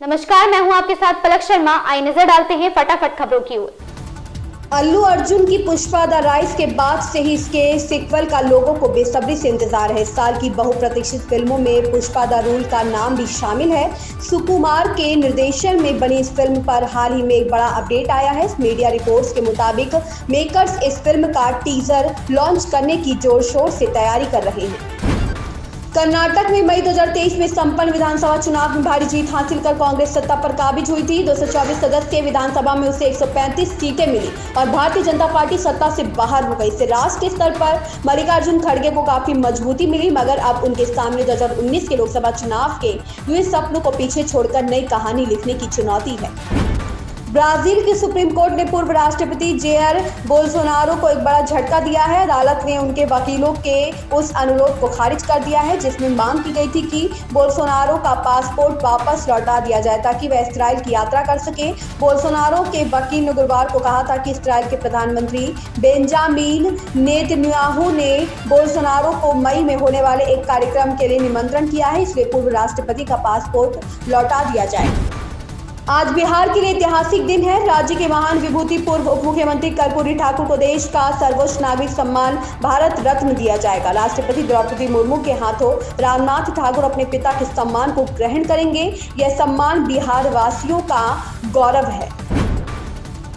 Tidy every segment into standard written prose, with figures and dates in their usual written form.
नमस्कार, मैं हूं आपके साथ पलक शर्मा। आई नजर डालते हैं फटाफट खबरों की ओर। अल्लू अर्जुन की पुष्पा द राइज के बाद से ही इसके सीक्वल का लोगों को बेसब्री से इंतजार है। इस साल की बहुप्रतीक्षित फिल्मों में पुष्पा द रूल का नाम भी शामिल है। सुकुमार के निर्देशन में बनी इस फिल्म पर हाल ही में एक बड़ा अपडेट आया है। मीडिया रिपोर्ट्स के मुताबिक मेकर्स इस फिल्म का टीजर लॉन्च करने की जोर शोर से तैयारी कर रहे हैं। कर्नाटक में मई 2023 में संपन्न विधानसभा चुनाव में भारी जीत हासिल कर कांग्रेस सत्ता पर काबिज हुई थी। 224 सदस्यीय विधानसभा में उसे 135 सीटें मिली और भारतीय जनता पार्टी सत्ता से बाहर हो गई। इससे राष्ट्रीय स्तर पर मल्लिकार्जुन खड़गे को काफी मजबूती मिली, मगर अब उनके सामने 2019 के लोकसभा चुनाव के युवा सपनों को पीछे छोड़कर नई कहानी लिखने की चुनौती है। ब्राजील की सुप्रीम कोर्ट ने पूर्व राष्ट्रपति जेयर बोल्सोनारो को एक बड़ा झटका दिया है। अदालत ने उनके वकीलों के उस अनुरोध को खारिज कर दिया है जिसमें मांग की गई थी कि बोल्सोनारो का पासपोर्ट वापस लौटा दिया जाए ताकि वह इस्राएल की यात्रा कर सके। बोल्सोनारो के वकील ने गुरुवार को कहा था कि इस्राएल के प्रधानमंत्री बेंजामिन नेतन्याहू ने बोल्सोनारो को मई में होने वाले एक कार्यक्रम के लिए निमंत्रण किया है, इसलिए पूर्व राष्ट्रपति का पासपोर्ट लौटा दिया जाए। आज बिहार के लिए ऐतिहासिक दिन है। राज्य के महान विभूति पूर्व उप मुख्यमंत्री कर्पूरी ठाकुर को देश का सर्वोच्च नागरिक सम्मान भारत रत्न दिया जाएगा। राष्ट्रपति द्रौपदी मुर्मू के हाथों रामनाथ ठाकुर अपने पिता के सम्मान को ग्रहण करेंगे। यह सम्मान बिहार वासियों का गौरव है।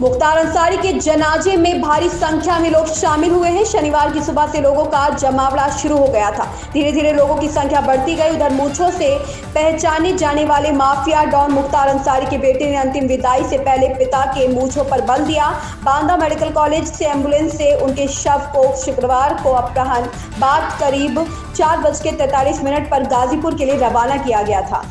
मुख्तार अंसारी के जनाजे में भारी संख्या में लोग शामिल हुए हैं। शनिवार की सुबह से लोगों का जमावड़ा शुरू हो गया था। धीरे धीरे लोगों की संख्या बढ़ती गई। उधर मूंछों से पहचाने जाने वाले माफिया डॉन मुख्तार अंसारी के बेटे ने अंतिम विदाई से पहले पिता के मूंछों पर बल दिया। बांदा मेडिकल कॉलेज से एम्बुलेंस से उनके शव को शुक्रवार को अपराह्न बाद करीब 4:43 पर गाजीपुर के लिए रवाना किया गया था।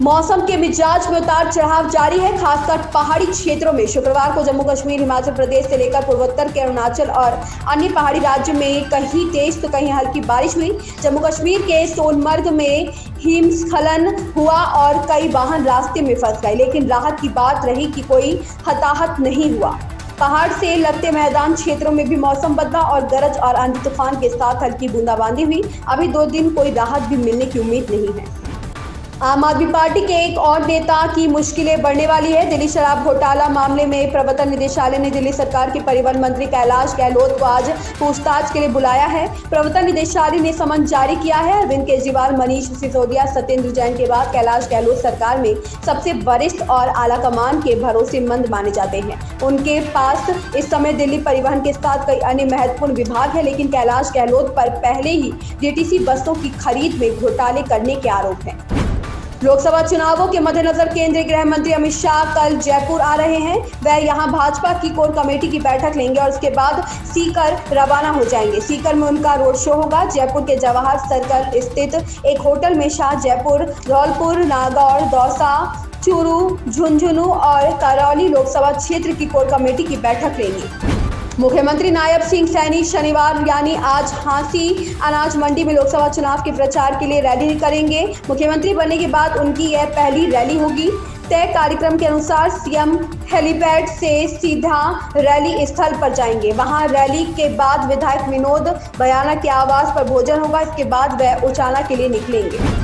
मौसम के मिजाज में उतार चढ़ाव जारी है, खासकर पहाड़ी क्षेत्रों में। शुक्रवार को जम्मू कश्मीर, हिमाचल प्रदेश से लेकर पूर्वोत्तर के अरुणाचल और अन्य पहाड़ी राज्यों में कहीं तेज तो कहीं हल्की बारिश हुई। जम्मू कश्मीर के सोनमर्ग में हिमस्खलन हुआ और कई वाहन रास्ते में फंस गए, लेकिन राहत की बात रही कि कोई हताहत नहीं हुआ। पहाड़ से लगते मैदान क्षेत्रों में भी मौसम बदला और गरज और आंधी तूफान के साथ हल्की बूंदाबांदी हुई। अभी 2 दिन कोई राहत भी मिलने की उम्मीद नहीं है। आम आदमी पार्टी के एक और नेता की मुश्किलें बढ़ने वाली है। दिल्ली शराब घोटाला मामले में प्रवर्तन निदेशालय ने दिल्ली सरकार के परिवहन मंत्री कैलाश गहलोत को आज पूछताछ के लिए बुलाया है। प्रवर्तन निदेशालय ने समन जारी किया है। अरविंद केजरीवाल, मनीष सिसोदिया, सत्येंद्र जैन के बाद कैलाश गहलोत सरकार में सबसे वरिष्ठ और आला कमान के भरोसेमंद माने जाते हैं। उनके पास इस समय दिल्ली परिवहन के साथ कई अन्य महत्वपूर्ण विभाग है, लेकिन कैलाश गहलोत पर पहले ही डीटीसी बसों की खरीद में घोटाले करने के आरोप हैं। लोकसभा चुनावों के मद्देनजर केंद्रीय गृह मंत्री अमित शाह कल जयपुर आ रहे हैं। वह यहां भाजपा की कोर कमेटी की बैठक लेंगे और उसके बाद सीकर रवाना हो जाएंगे। सीकर में उनका रोड शो होगा। जयपुर के जवाहर सर्कल स्थित एक होटल में शाह जयपुर, धौलपुर, नागौर, दौसा, चूरू, झुंझुनू और करौली लोकसभा क्षेत्र की कोर कमेटी की बैठक लेंगे। मुख्यमंत्री नायब सिंह सैनी शनिवार यानी आज हांसी अनाज मंडी में लोकसभा चुनाव के प्रचार के लिए रैली करेंगे। मुख्यमंत्री बनने के बाद उनकी यह पहली रैली होगी। तय कार्यक्रम के अनुसार सीएम हेलीपैड से सीधा रैली स्थल पर जाएंगे। वहां रैली के बाद विधायक विनोद बयाना के आवास पर भोजन होगा। इसके बाद वह उचाना के लिए निकलेंगे।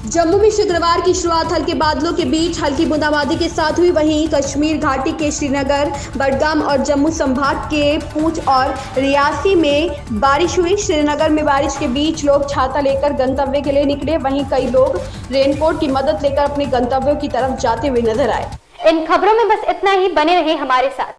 जम्मू में शुक्रवार की शुरुआत हल्के बादलों के बीच हल्की बूंदाबांदी के साथ हुई। वहीं कश्मीर घाटी के श्रीनगर, बडगाम और जम्मू संभाग के पूंछ और रियासी में बारिश हुई। श्रीनगर में बारिश के बीच लोग छाता लेकर गंतव्य के लिए निकले। वहीं कई लोग रेनकोट की मदद लेकर अपने गंतव्यों की तरफ जाते हुए नजर आए। इन खबरों में बस इतना ही। बने रहे हमारे साथ।